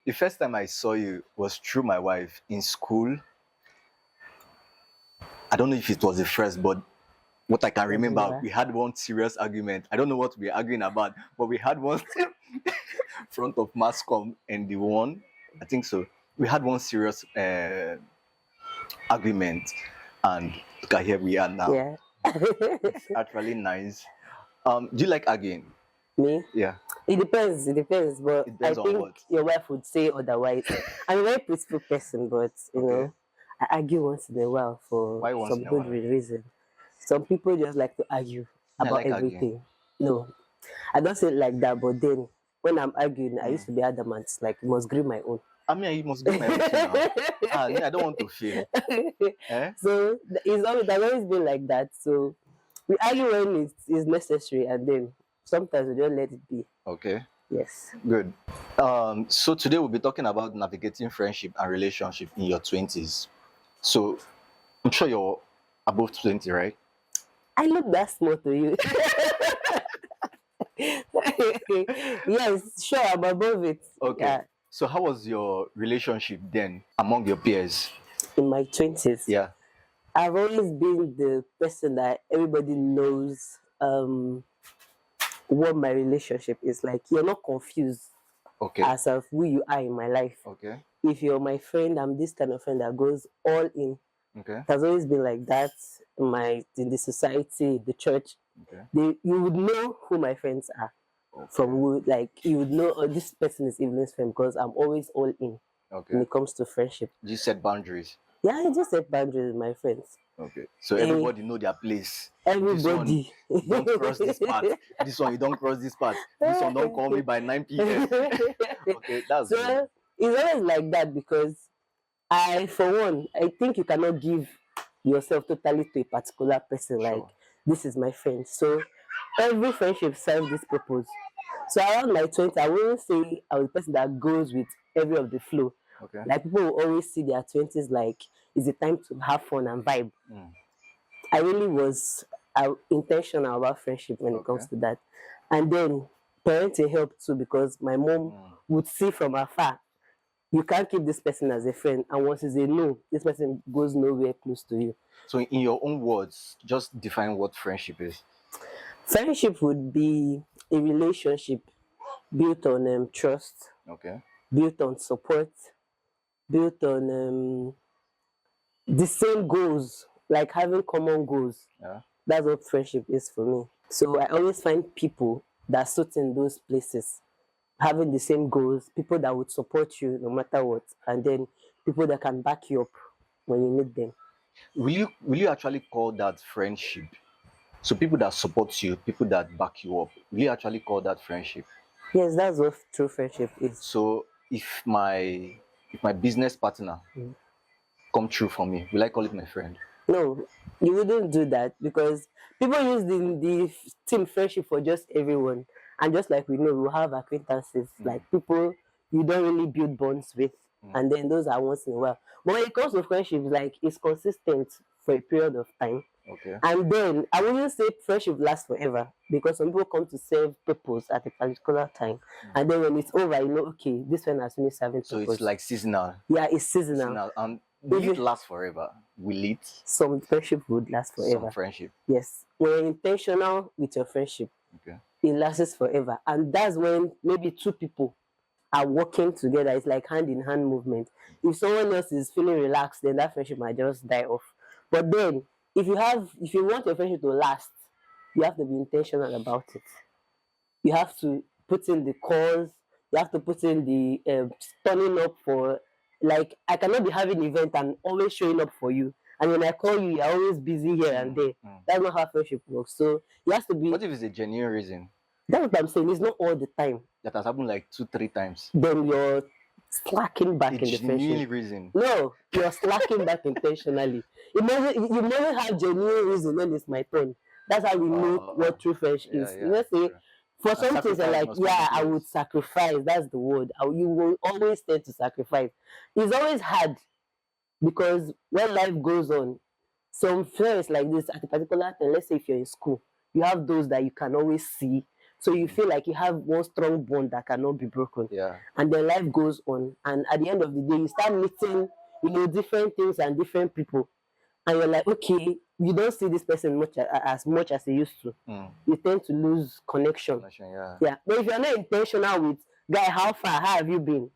the first time I saw you was through my wife in school. I don't know if it was the first, but what I can remember, we had one serious argument. I don't know what we were arguing about, but we had one front of Mascom and the one, I think so. We had one serious argument, and look at here we are now. Yeah. It's actually nice. Do you like arguing? Me? Yeah. It depends. It depends. But It depends I on think what. your wife would say otherwise. I'm a very peaceful person, but you Okay. know, I argue once in a while for Why once some in a good while? reason. Some people just like to argue Me, I about like arguing. everything. No, I don't say it like that. But then when I'm arguing, I used Mm. to be adamant, like you must grieve my own. I mean, you must give my own too now. Me, I don't want to fail. Eh? So it's always that's always been like that. So we argue when it is necessary, and then sometimes we don't let it be. Okay. Yes. Good. So today we'll be talking about navigating friendship and relationship in your 20s. So I'm sure you're above 20, right? I look that small to you. Yes, sure, I'm above it. Okay. Yeah, So how was your relationship then among your peers? in my 20s. Yeah. I've always been the person that everybody knows what my relationship is like. You're not confused Okay. as of who you are in my life. Okay. If you're my friend, I'm this kind of friend that goes all in. Okay. It has always been like that in the society, the church. Okay. You would know who my friends are. From who, like you would know, oh, this person is Evelyn's friend because I'm always all in when Okay. it comes to friendship. You set boundaries. Yeah, I just set boundaries with my friends. Okay. So everybody know their place. Everybody. This one, don't cross this part. This one, you don't cross this part. This one, don't call me by 9 p.m. Okay, that's good. So it's always like that because for one, I think you cannot give yourself totally to a particular person. Sure. Like this is my friend. So every friendship serves this purpose. So around my 20s, I wouldn't say I was the person that goes with every of the flow. Okay. Like people will always see their 20s like it's a time to have fun and vibe. Mm. I really was intentional about friendship when it comes to that. And then parenting helped too because my mom would see from afar, you can't keep this person as a friend. And once it's a no, this person goes nowhere close to you. So in your own words, just define what friendship is. Friendship would be a relationship built on trust, Okay. built on support, built on the same goals, like having common goals. Yeah. That's what friendship is for me. So I always find people that suit in those places, having the same goals, people that would support you no matter what, and then people that can back you up when you need them. Will you actually call that friendship? So people that support you, people that back you up, will you actually call that friendship? Yes, that's what true friendship is. So if my business partner come true for me, will I call it my friend? No, you wouldn't do that because people use the team friendship for just everyone. And just like we know, we have acquaintances, like people you don't really build bonds with. And then those are once in a while. But when it comes to friendship, like it's consistent for a period of time. Okay. And then I wouldn't say friendship lasts forever because some people come to serve purpose at a particular time. And then when it's over, you know, okay, this one has finished serving So purpose. it's like seasonal. Yeah, it's seasonal. Seasonal. And will it last forever? Will it? Some friendship would last forever. Some friendship. Yes. When you're intentional with your friendship, Okay. it lasts forever. And that's when maybe two people are working together. It's like hand in hand movement. If someone else is feeling relaxed, then that friendship might just die off. But then if you want your friendship to last, you have to be intentional about it. You have to put in the calls, you have to put in the turning up for, like I cannot be having an event and always showing up for you. And when I call you, you're always busy here and there. That's not how friendship works. So it has to be. What if it's a genuine reason? That's what I'm saying. It's not all the time. That has happened like 2-3 times. Then you're slacking back in the genuine friendship. reason. No, you're slacking back intentionally. You never have genuine reason when it's my turn. That's how we know what true friendship is. Yeah, You know, say true. for some things are like, yeah, I would sacrifice. That's the word. You will always tend to sacrifice. It's always hard because when life goes on, some friends like this at a particular time, let's say if you're in school, you have those that you can always see So you feel like you have one strong bond that cannot be broken. Yeah. And then life goes on. And at the end of the day, you start meeting, different things and different people. And you're like, okay, you don't see this person as much as you used to. You tend to lose connection. Yeah. Yeah. But if you're not intentional with, guy, how far, how have you been?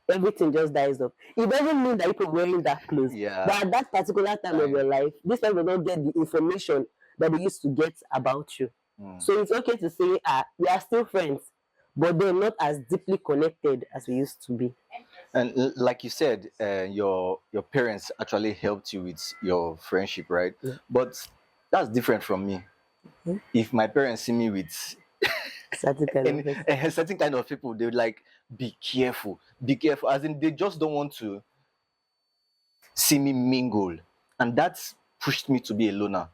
Everything just dies off. It doesn't mean that people wearing that clothes. Yeah. But at that particular time of your life, this person will not get the information that they used to get about you. So it's okay to say, we are still friends, but they're not as deeply connected as we used to be. And like you said, your parents actually helped you with your friendship, right? Yeah. But that's different from me. If my parents see me with Certain kind of person. a certain kind of people, they would like, be careful. As in, they just don't want to see me mingle, and that's pushed me to be a loner.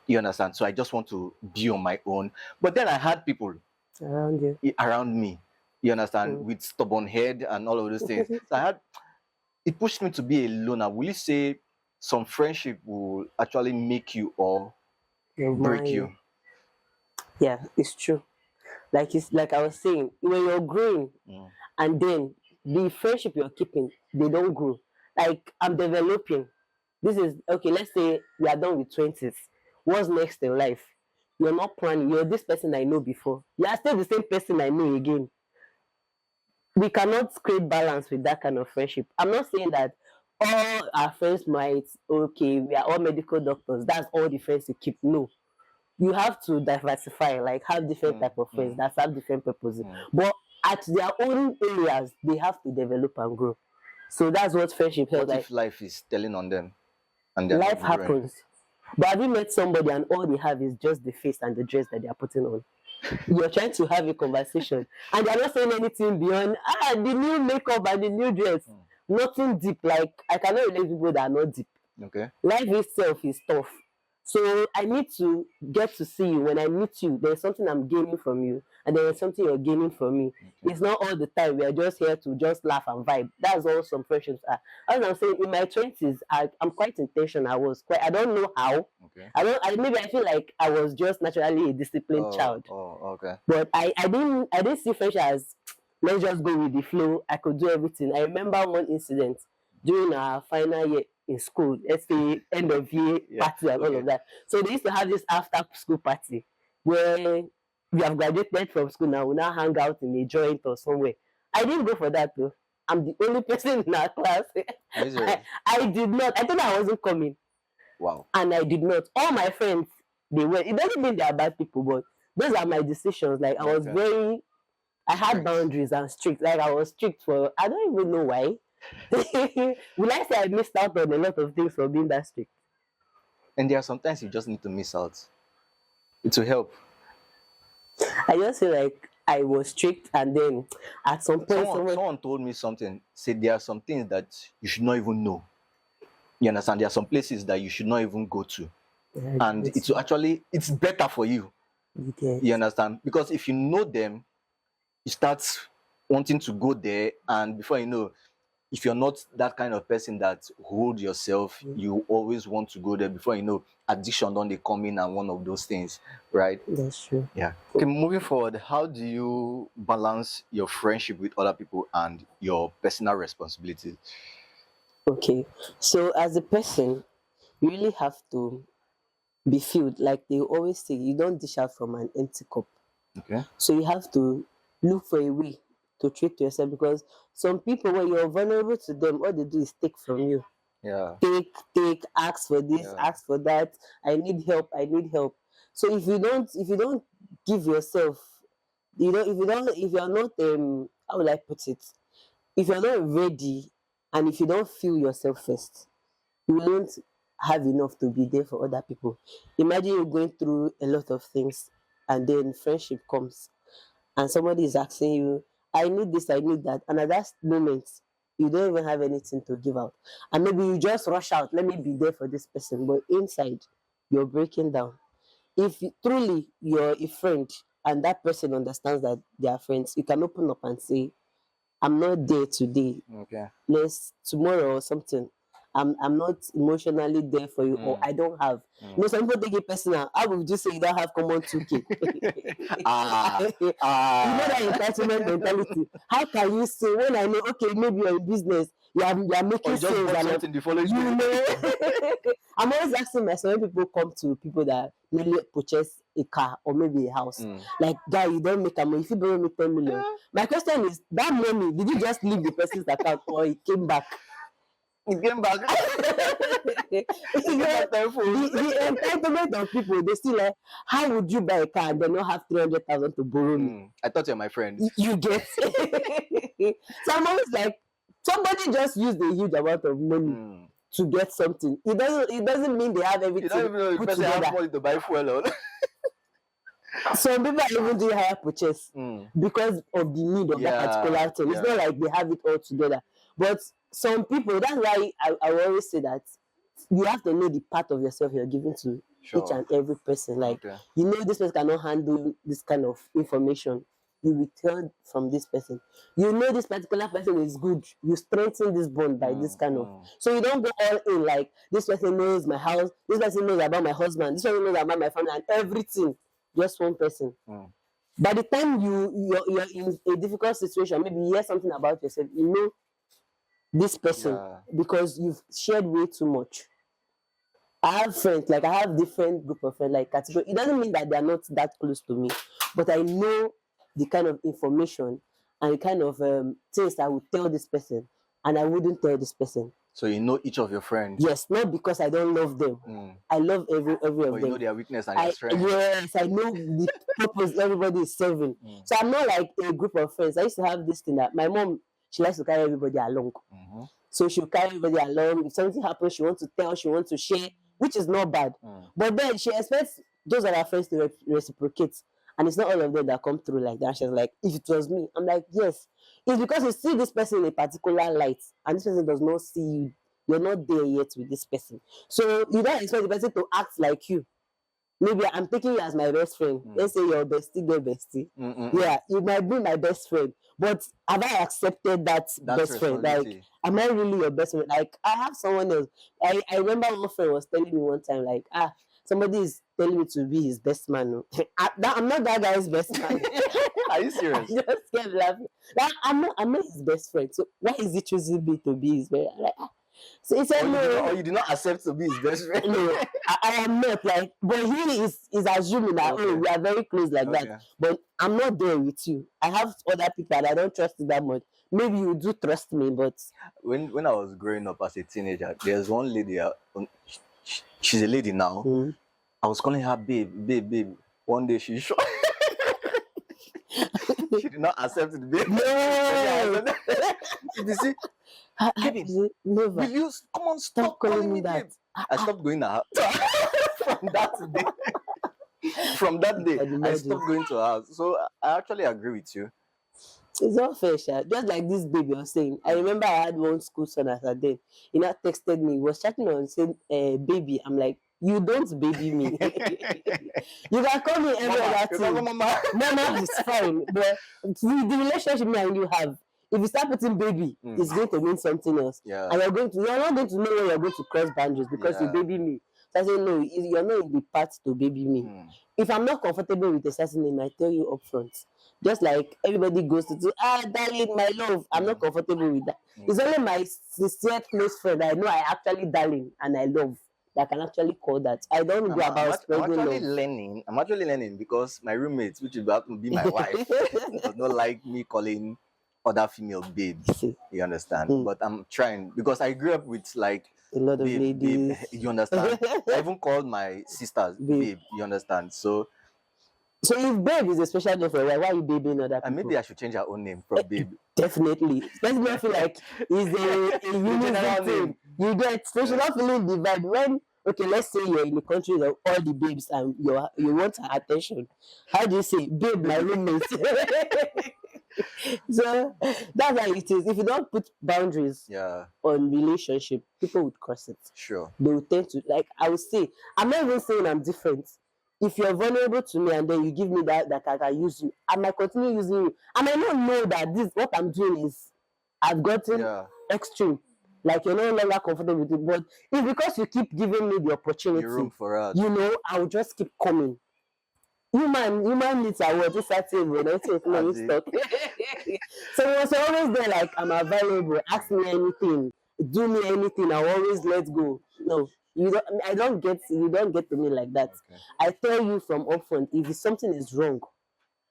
You understand? So I just want to be on my own. But then I had people Around you. around me, you understand, with stubborn head and all of those things. So it pushed me to be a loner. Will you say some friendship will actually make you or break you? Yeah, it's true. Like I was saying, when you're growing, and then the friendship you're keeping, they don't grow. Like, I'm developing. This is okay. Let's say we are done with 20s. What's next in life? You're not planning. You're this person I know before. You are still the same person I know again. We cannot create balance with that kind of friendship. I'm not saying that all our friends might, okay, we are all medical doctors. That's all the friends you keep. No, you have to diversify, like have different type of friends that have different purposes. But at their own areas, they have to develop and grow. So that's what friendship helps. What Like, if life is telling on them and they're life not growing? happens. But have you met somebody and all they have is just the face and the dress that they are putting on? You're trying to have a conversation and they're not saying anything beyond the new makeup and the new dress. Nothing deep. Like, I cannot relate to people that are not deep. Okay. Life itself is tough. So I need to get to see you. When I meet you, there's something I'm gaining from you, and there's something you're gaining from me. Okay. It's not all the time we are just here to just laugh and vibe. That's all some friendships are. As I'm saying, in my 20s, I'm quite intentional. I don't know how. Okay. Maybe I feel like I was just naturally a disciplined child. Oh, okay. But I didn't see friendship as, let's just go with the flow. I could do everything. I remember one incident during our final year in school, let's say end of year party and all of that. So they used to have this after school party where we have graduated from school now, we now hang out in a joint or somewhere. I didn't go for that though. I'm the only person in our class. I did not. I thought I wasn't coming. Wow. And I did not. All my friends, they were. It doesn't mean they are bad people, but those are my decisions. Like, I had boundaries and strict. Like, I was strict for, I don't even know why. Will I say I missed out on a lot of things for being that strict? And there are sometimes you just need to miss out. It will help. I just feel like I was strict, and then at some point someone told me something. Said there are some things that you should not even know. You understand? There are some places that you should not even go to. Yeah, and it's better for you. Yes. You understand? Because if you know them, you start wanting to go there, and before you know, if you're not that kind of person that hold yourself, you always want to go there. Before you know, addiction don't they come in and one of those things, right? That's true. Yeah. Okay, moving forward, how do you balance your friendship with other people and your personal responsibilities? Okay, so as a person, you really have to be filled. Like they always say, you don't dish out from an empty cup. Okay. So you have to look for a way to treat yourself, because some people, when you're vulnerable to them, all they do is take from you. Yeah. Take, ask for this, ask for that. I need help. So if you don't give yourself, if you're not how will I put it? If you're not ready, and if you don't feel yourself first, you won't have enough to be there for other people. Imagine you're going through a lot of things, and then friendship comes, and somebody is asking you, I need this, I need that. And at that moment, you don't even have anything to give out. And maybe you just rush out, let me be there for this person. But inside, you're breaking down. If truly you're a friend and that person understands that they are friends, you can open up and say, I'm not there today. Okay. Let's tomorrow or something. I'm not emotionally there for you, or I don't have. Some people take it personal. I would just say you don't have common 2K. Ah, That ah. entitlement mentality. How can you say when I know, okay, maybe you're in business, you're Or making you just sales, bought and something the following you day. know, I'm always asking myself when people come to people that newly purchase a car or maybe a house, like, guy, you don't make a money. If you borrow me 10 million, my question is, that money, did you just leave the person's account or it came back? It came back. It came back tenfold. The entitlement of people, they still like, how would you buy a car and then not have 300,000 to borrow me? I thought you're my friend. You get. So I'm always like, somebody just used a huge amount of money to get something. It doesn't mean they have You everything don't even know if the put person has together. money to buy fuel on. Some people are even doing higher purchase because of the need of that particular thing. It's not like they have it all together. But some people, that's why I will always say that you have to know the part of yourself you're giving to each and every person. Like, you know, this person cannot handle this kind of information. You will tell from this person. You know, this particular person is good. You strengthen this bond by this kind of. So you don't go all in like, this person knows my house, this person knows about my husband, this person knows about my family and everything. Just one person. By the time you're in a difficult situation, maybe you hear something about yourself, you know this person because you've shared way too much. I have friends, like I have different group of friends, like category. It doesn't mean that they're not that close to me, but I know the kind of information and the kind of things I would tell this person and I wouldn't tell this person. So you know each of your friends. Yes, not because I don't love them. I love every of them. You know their weakness and their strength. Yes, I know the purpose everybody is serving. So I'm not like a group of friends. I used to have this thing that my mom, she likes to carry everybody along. So she'll carry everybody along. If something happens, she wants to tell, she wants to share, which is not bad. But then she expects those are her friends to reciprocate. And it's not all of them that come through like that. She's like, if it was me, I'm like, yes. It's because you see this person in a particular light, and this person does not see you. You're not there yet with this person. So you don't expect the person to act like you. Maybe I'm taking you as my best friend. Let's say you're bestie, girl bestie. Yeah, you might be my best friend. But have I accepted that best friend? Like, am I really your best friend? Like, I have someone else. I remember one friend was telling me one time, like, somebody is telling me to be his best man. I'm not that guy's best man. Are you serious? I just kept laughing. Like, I'm not his best friend. So why is he choosing me to be his best friend? Like, so he said, or you did not accept to be his best friend. No, I am not, like, but he is assuming that we are very close like that. But I'm not there with you. I have other people and I don't trust you that much. Maybe you do trust me, but when I was growing up as a teenager, there's one lady. She's a lady now. I was calling her babe. One day she shot. She did not accept it, babe. No. You see, Kevin, never. will you come on? Stop calling me that. I stopped going to her from that day. From that day, I stopped going to her house. So I actually agree with you. It's not fair, Sha. Just like this baby was saying. I remember I had one school son as a day. He now texted me. He was chatting on saying, baby. I'm like, you don't baby me. You can call me every other thing. Mama is fine. But the relationship me and you have, if you start putting baby, it's going to mean something else. And you're not going to know when you're going to cross boundaries because you baby me. So I say, no, you're not in the path to baby me. If I'm not comfortable with a certain name, I tell you up front. Just like everybody goes to do, darling, my love. I'm not comfortable with that. It's only my sincere close friend I know I actually darling and I love that can actually call that. I don't go about spreading love. I'm actually learning because my roommates, which is about to be my wife, does not like me calling other female babes. You understand? But I'm trying because I grew up with like a lot of ladies. Babe, you understand? I even called my sisters babe. You understand? So if babe is a special name for why are you babying other people? And maybe I should change her own name from babe. Definitely. Let's not feel like it's a unique thing. You get, so she's not feeling the vibe. When, okay, let's say you're in the country of all the babes and you want her attention. How do you say, babe, my roommate? So that's how it is. If you don't put boundaries on relationship, people would cross it. Sure. They would tend to, like I would say, I'm not even saying I'm different. If you're vulnerable to me and then you give me that I can use you, I might continue using you. I might not know that this what I'm doing is I've gotten extreme. Like you're no longer comfortable with it. But it's because you keep giving me the opportunity. The room for us. I'll just keep coming. Human needs are what? It's at table. Don't take no stuff. So it was always there, like I'm available. Ask me anything, do me anything. I'll always let go. No, you don't. I don't get. You don't get to me like that. Okay. I tell you from upfront if something is wrong.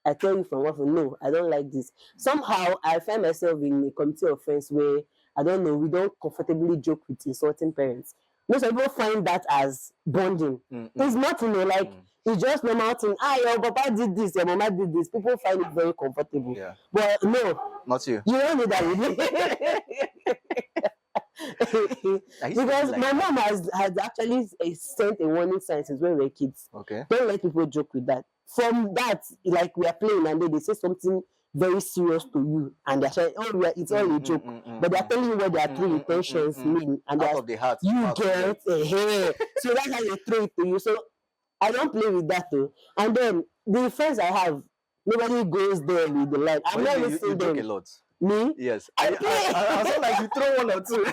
I tell you from upfront. No, I don't like this. Somehow I find myself in a committee of friends where I don't know. We don't comfortably joke with insulting parents. Most people find that as bonding. It's not, like. It's just normal thing. Your papa did this, your mama did this. People find it very comfortable. Yeah. But no. Not you. You don't need that with me. Because my mom has actually sent a warning sign since when we were kids. Okay. Don't let people joke with that. From that, like we are playing and then they say something very serious to you and they're saying, it's all a joke. But they're telling you what their true intentions mean. And out of the heart. You get a hair. So that's how they throw it to you. So I don't play with that though. And then the friends I have, nobody goes there with the light. I'm not listening to them. You joke a lot. Me? Yes. I feel like you throw one or two.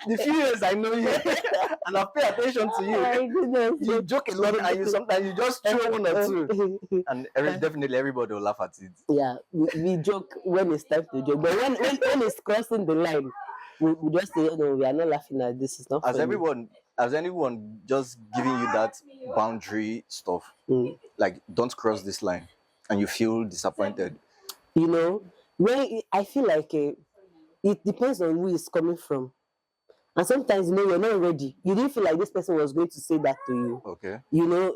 The few years I know you and I pay attention to you. You joke a lot and sometimes you just throw one or two. And definitely everybody will laugh at it. Yeah, we joke when it's time to joke. But when it's crossing the line, we just say, no, we are not laughing at this. It's not funny. Has anyone just giving you that boundary stuff? Like, don't cross this line, and you feel disappointed? When I feel like it depends on who it's coming from. And sometimes, you're not ready. You didn't feel like this person was going to say that to you. Okay.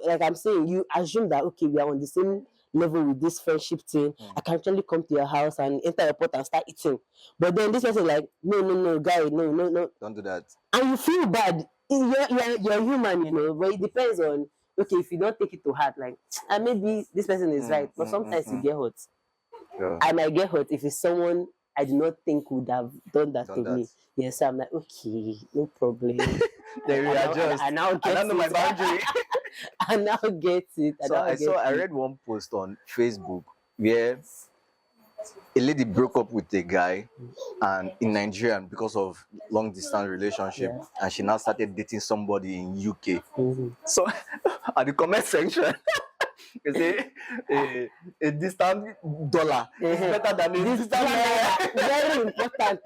Like I'm saying, you assume that, okay, we are on the same level with this friendship thing. I can actually come to your house and enter your pot and start eating. But then this person like, no, guy, no. Don't do that. And you feel bad. You're human, but it depends on, okay, if you don't take it to heart, like, and maybe this person is right, but sometimes you get hurt. Yeah. I might get hurt if it's someone I do not think would have done that to me. Yes, so I'm like, okay, no problem. Then we adjust. I now get I know my boundary. I now get it. I read one post on Facebook where a lady broke up with a guy and in Nigeria because of long distance relationship, and she now started dating somebody in UK. So at the comment section they say a distant dollar is better than a distant naira. Very important.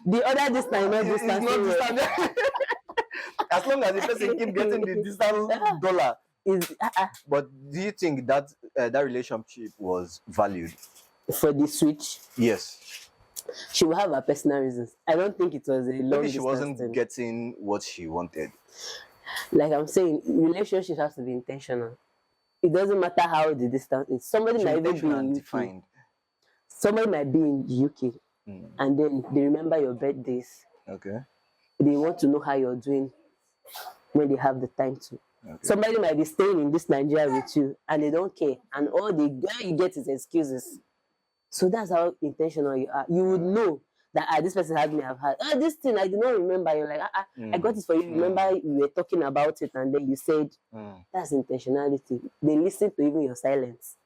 The other distance, not distant. As long as the person keep getting the distant dollar. But do you think that that relationship was valued for the switch? Yes. She will have her personal reasons. I don't think it was a long Maybe she wasn't thing. getting what she wanted. Like I'm saying, relationships have to be intentional. It doesn't matter how the distance is. Somebody might even be in UK. Somebody might be in the UK, and then they remember your birthdays. Okay. They want to know how you're doing when they have the time to. Okay. Somebody might be staying in this Nigeria with you, and they don't care, and all you get is excuses. So that's how intentional you are. You would know that this person had me have had this thing I did not remember. You're like I got it for you. Remember we were talking about it and then you said that's intentionality. They listen to even your silence.